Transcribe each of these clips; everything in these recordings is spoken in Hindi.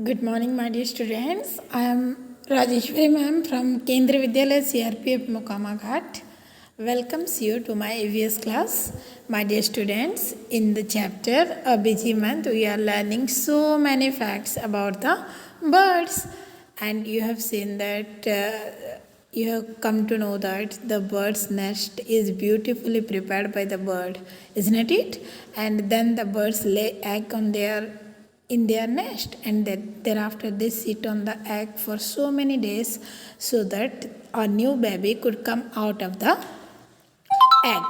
Good morning, my dear students. I am Rajeshwari ma'am from Kendriya Vidyalaya CRPF Mokama Ghat. Welcomes you to my EVS class. My dear students, in the chapter A Busy Month, we are learning so many facts about the birds. And you have seen that you have come to know that the bird's nest is beautifully prepared by the bird, isn't it? And then the birds lay egg on in their nest, and thereafter they sit on the egg for so many days so that a new baby could come out of the egg.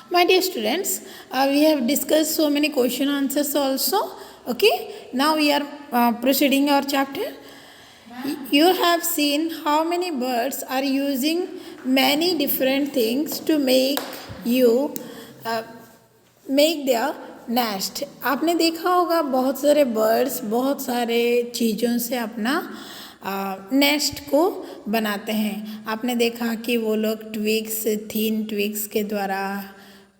My dear students, we have discussed so many question answers also. Okay, now we are proceeding our chapter. You have seen how many birds are using many different things to make their nest. आपने देखा होगा बहुत सारे बर्ड्स बहुत सारे चीज़ों से अपना नेस्ट को बनाते हैं. आपने देखा कि वो लोग ट्विग्स, थिन ट्विग्स के द्वारा,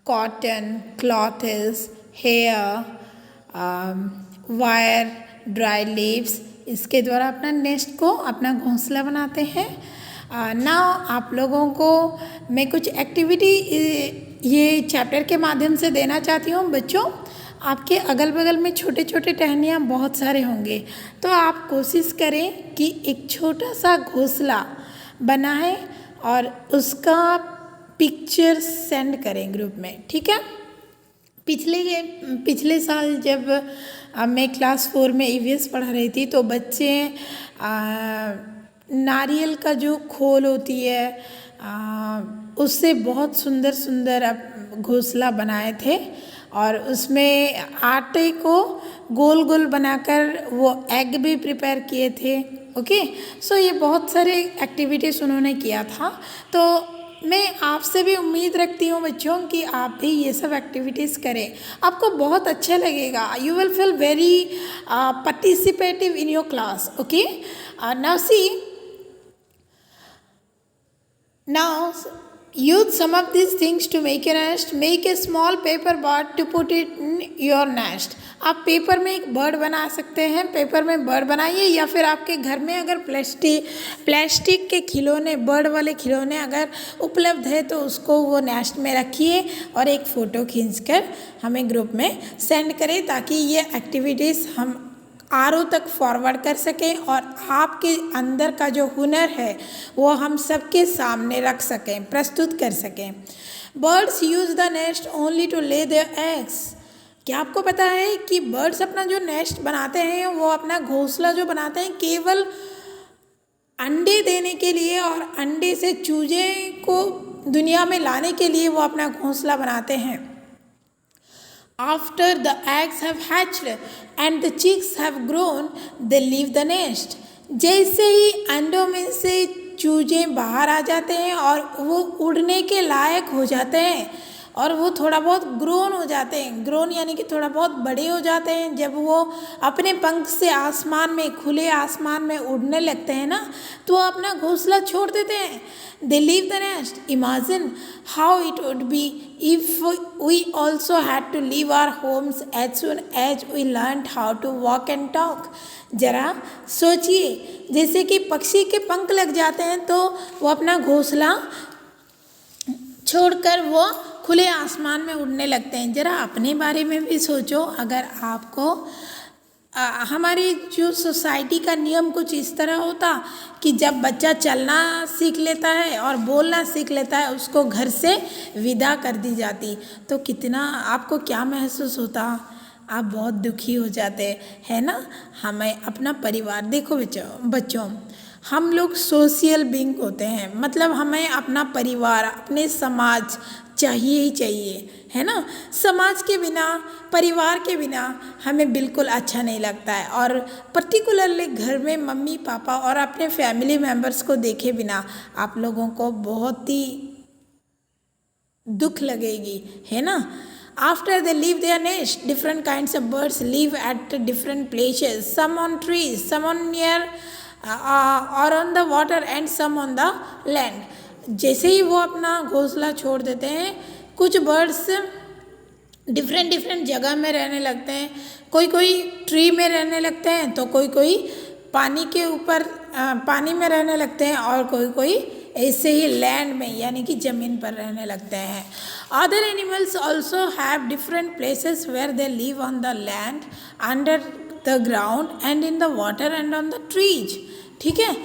cotton, clothes, hair, wire, dry leaves, इसके द्वारा अपना नेस्ट को, अपना घोंसला बनाते हैं. नाउ आप लोगों को मैं कुछ एक्टिविटी ये चैप्टर के माध्यम से देना चाहती हूँ. बच्चों, आपके अगल बगल में छोटे छोटे टहनियाँ बहुत सारे होंगे, तो आप कोशिश करें कि एक छोटा सा घोंसला बनाएं और उसका पिक्चर सेंड करें ग्रुप में. ठीक है. पिछले साल जब मैं क्लास 4 में ईवीएस पढ़ा रही थी तो बच्चे नारियल का जो खोल होती है उससे बहुत सुंदर सुंदर घोंसला बनाए थे और उसमें आटे को गोल गोल बनाकर वो एग भी प्रिपेयर किए थे. ओके, सो ये बहुत सारे एक्टिविटीज़ उन्होंने किया था. तो मैं आपसे भी उम्मीद रखती हूँ बच्चों कि आप भी ये सब एक्टिविटीज़ करें. आपको बहुत अच्छा लगेगा. You will feel very participative in your class. Okay, now see, now use some of these things to make a nest. Make a small paper bird to put it in your nest. आप पेपर में एक बर्ड बना सकते हैं. पेपर में बर्ड बनाइए, या फिर आपके घर में अगर प्लास्टिक के खिलौने, बर्ड वाले खिलौने अगर उपलब्ध है तो उसको वो नेस्ट में रखिए और एक फ़ोटो खींचकर हमें ग्रुप में सेंड करें ताकि ये एक्टिविटीज़ हम आरओ तक फॉरवर्ड कर सकें और आपके अंदर का जो हुनर है वो हम सबके सामने रख सकें, प्रस्तुत कर सकें. Birds use the nest only to lay their eggs. क्या आपको पता है कि बर्ड्स अपना जो नेस्ट बनाते हैं, वो अपना घोंसला जो बनाते हैं, केवल अंडे देने के लिए और अंडे से चूजे को दुनिया में लाने के लिए वो अपना घोंसला बनाते हैं. After the eggs have hatched and the chicks have grown, they leave the nest. जैसे ही अंडों में से चूजे बाहर आ जाते हैं और वो उड़ने के लायक हो जाते हैं और वो थोड़ा बहुत ग्रोन हो जाते हैं. ग्रोन यानी कि थोड़ा बहुत बड़े हो जाते हैं. जब वो अपने पंख से आसमान में, खुले आसमान में उड़ने लगते हैं ना, तो वो अपना घोंसला छोड़ देते हैं. They leave the nest. Imagine how it would be if we also had to leave our homes as soon as we learned how to walk and talk. जरा सोचिए, जैसे कि पक्षी के पंख लग जाते हैं तो वो अपना घोंसला छोड़कर वो खुले आसमान में उड़ने लगते हैं. ज़रा अपने बारे में भी सोचो. अगर आपको हमारी जो सोसाइटी का नियम कुछ इस तरह होता कि जब बच्चा चलना सीख लेता है और बोलना सीख लेता है, उसको घर से विदा कर दी जाती, तो कितना आपको क्या महसूस होता? आप बहुत दुखी हो जाते हैं ना. हमें अपना परिवार, देखो बच्चों, हम लोग सोशल बीइंग होते हैं. मतलब हमें अपना परिवार, अपने समाज चाहिए ही चाहिए, है ना. समाज के बिना, परिवार के बिना हमें बिल्कुल अच्छा नहीं लगता है. और पर्टिकुलरली घर में मम्मी पापा और अपने फैमिली मेम्बर्स को देखे बिना आप लोगों को बहुत ही दुख लगेगी, है ना. After they leave their nest, different kinds of birds live at different places. Some on trees, some on near or on the water, and some on the land. जैसे ही वो अपना घोंसला छोड़ देते हैं, कुछ बर्ड्स डिफरेंट डिफरेंट जगह में रहने लगते हैं। कोई कोई ट्री में रहने लगते हैं, तो कोई कोई पानी के ऊपर पानी में रहने लगते हैं, और कोई कोई ऐसे ही लैंड में यानी कि ज़मीन पर रहने लगते हैं। Other animals also have different places where they live on the land, under the ground and in the water and on the trees. ठीक है,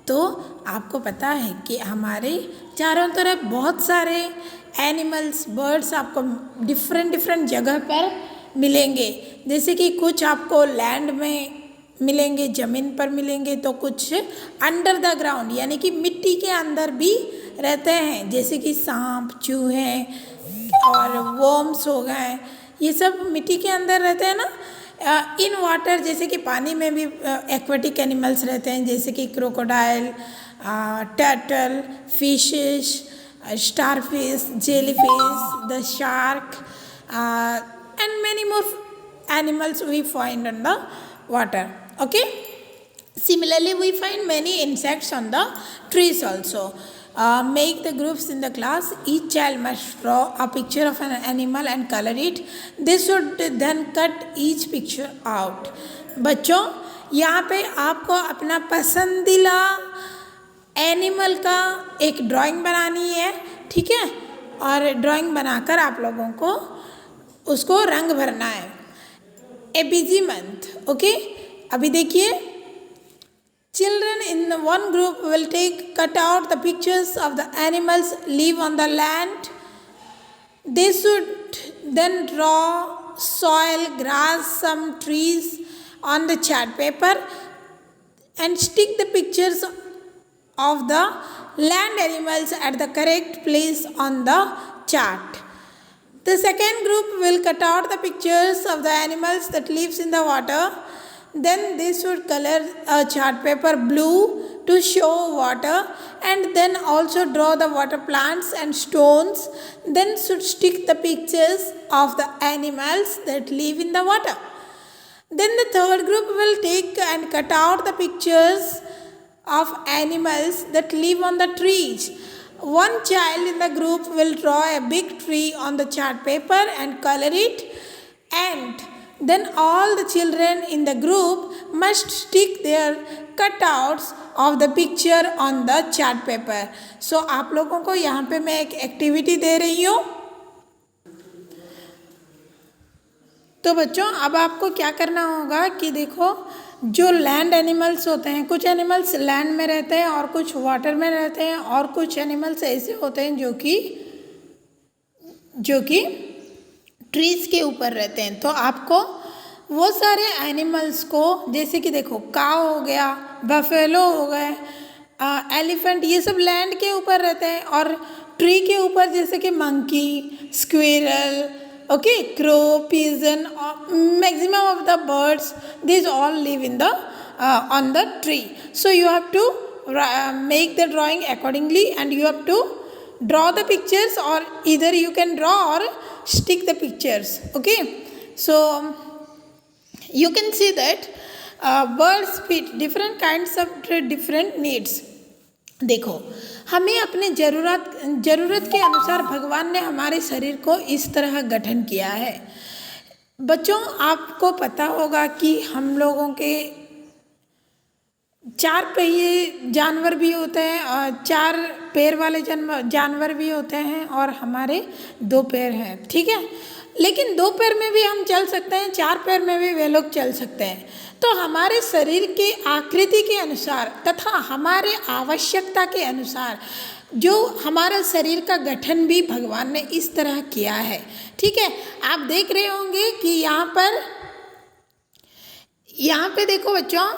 तो आपको पता है कि हमारे चारों तरफ बहुत सारे एनिमल्स, बर्ड्स आपको डिफरेंट डिफरेंट जगह पर मिलेंगे। जैसे कि कुछ आपको लैंड में मिलेंगे, ज़मीन पर मिलेंगे, तो कुछ अंडर द ग्राउंड यानी कि मिट्टी के अंदर भी रहते हैं, जैसे कि सांप, चूहे और वर्म्स हो गए, ये सब मिट्टी के अंदर रहते हैं ना। इन वाटर जैसे कि पानी में भी एक्वेटिक एनिमल्स रहते हैं, जैसे कि crocodile, turtle, fishes, starfish, jellyfish, the shark, and many more animals we find on the water. Okay. Similarly, we find many insects on the trees also. Make the groups in the class. Each child must draw a picture of an animal and color it. They should then cut each picture out. बच्चों, यहाँ पे आपको अपना पसंदीदा एनिमल का एक ड्राइंग बनानी है, ठीक है, और ड्राइंग बनाकर आप लोगों को उसको रंग भरना है। A busy month, okay. अभी देखिए, children in one group will cut out the pictures of the animals live on the land. They should then draw soil, grass, some trees on the chart paper and stick the pictures of the land animals at the correct place on the chart. The second group will cut out the pictures of the animals that lives in the water. Then they should color a chart paper blue to show water, and then also draw the water plants and stones. Then should stick the pictures of the animals that live in the water. Then the third group will take and cut out the pictures of animals that live on the trees. One child in the group will draw a big tree on the chart paper and color it, and then all the children in the group must stick their cutouts of the picture on the chart paper. So आप लोगों को यहाँ पे मैं एक एक्टिविटी दे रही हूँ। तो बच्चों, अब आपको क्या करना होगा कि देखो, जो लैंड एनिमल्स होते हैं, कुछ एनिमल्स लैंड में रहते हैं और कुछ वाटर में रहते हैं, और कुछ एनिमल्स ऐसे होते हैं जो कि ट्रीज़ के ऊपर रहते हैं। तो आपको वो सारे एनिमल्स को, जैसे कि देखो, काऊ हो गया, बफेलो हो गए, एलिफेंट, ये सब लैंड के ऊपर रहते हैं, और ट्री के ऊपर जैसे कि monkey, squirrel, okay, crow, pigeon, maximum of the birds, these all live in the on the tree. So you have to make the drawing accordingly, and you have to draw the pictures, or either you can draw or stick the pictures. Okay, so you can see that birds fit different kinds of different needs. देखो, हमें अपने ज़रूरत के अनुसार भगवान ने हमारे शरीर को इस तरह गठन किया है। बच्चों, आपको पता होगा कि हम लोगों के 4 पहिए जानवर भी होते हैं, और 4 पैर वाले जानवर भी होते हैं, और हमारे 2 पैर हैं, ठीक है। लेकिन 2 पैर में भी हम चल सकते हैं, 4 पैर में भी वे लोग चल सकते हैं। तो हमारे शरीर के आकृति के अनुसार तथा हमारे आवश्यकता के अनुसार जो हमारा शरीर का गठन भी भगवान ने इस तरह किया है, ठीक है। आप देख रहे होंगे कि यहाँ पे देखो बच्चों,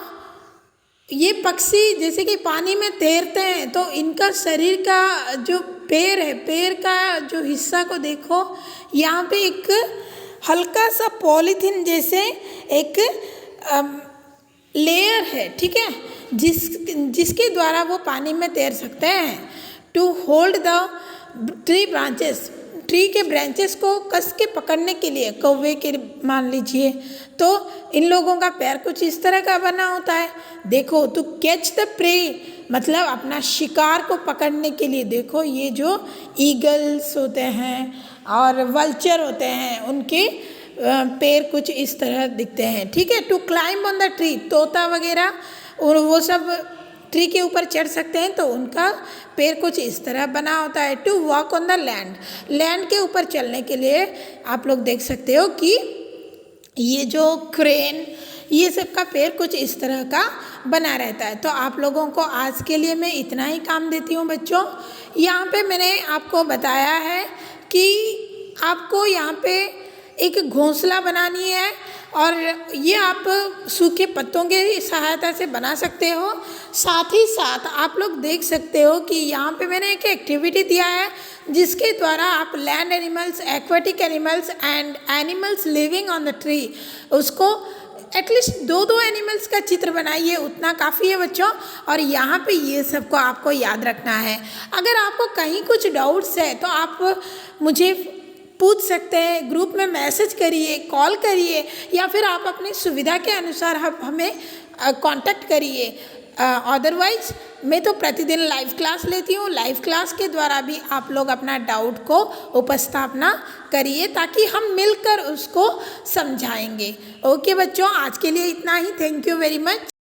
ये पक्षी जैसे कि पानी में तैरते हैं, तो इनका शरीर का जो पैर है, पैर का जो हिस्सा को देखो, यहाँ पे एक हल्का सा पॉलीथीन जैसे एक लेयर है, ठीक है, जिसके द्वारा वो पानी में तैर सकते हैं। To hold the tree branches, tree के ब्रांचेस को कस के पकड़ने के लिए, कौवे के मान लीजिए, तो इन लोगों का पैर कुछ इस तरह का बना होता है। देखो, टू कैच द प्रे, मतलब अपना शिकार को पकड़ने के लिए। देखो, ये जो ईगल्स होते हैं, और वल्चर होते हैं, उनके पैर कुछ इस तरह दिखते हैं, ठीक है। To climb on the tree, तोता वगैरह और वो सब ट्री के ऊपर चढ़ सकते हैं, तो उनका पैर कुछ इस तरह बना होता है। To walk on the land, land के ऊपर चलने के लिए आप लोग देख सकते हो कि ये जो क्रेन, ये सब का पैर कुछ इस तरह का बना रहता है। तो आप लोगों को आज के लिए मैं इतना ही काम देती हूँ बच्चों। यहाँ पे मैंने आपको बताया है कि आपको यहाँ पे एक घोंसला बनानी है, और ये आप सूखे पत्तों के सहायता से बना सकते हो। साथ ही साथ आप लोग देख सकते हो कि यहाँ पे मैंने एक एक्टिविटी दिया है, जिसके द्वारा आप land animals, aquatic animals and animals living on the tree, उसको एटलीस्ट 2-2 एनिमल्स का चित्र बनाइए, उतना काफ़ी है बच्चों। और यहाँ पे ये सबको आपको याद रखना है। अगर आपको कहीं कुछ डाउट्स है तो आप मुझे पूछ सकते हैं, ग्रुप में मैसेज करिए, कॉल करिए, या फिर आप अपनी सुविधा के अनुसार हमें कांटेक्ट करिए। अदरवाइज मैं तो प्रतिदिन लाइव क्लास लेती हूँ, लाइव क्लास के द्वारा भी आप लोग अपना डाउट को उपस्थापना करिए, ताकि हम मिलकर उसको समझाएंगे। ओके बच्चों, आज के लिए इतना ही। Thank you very much.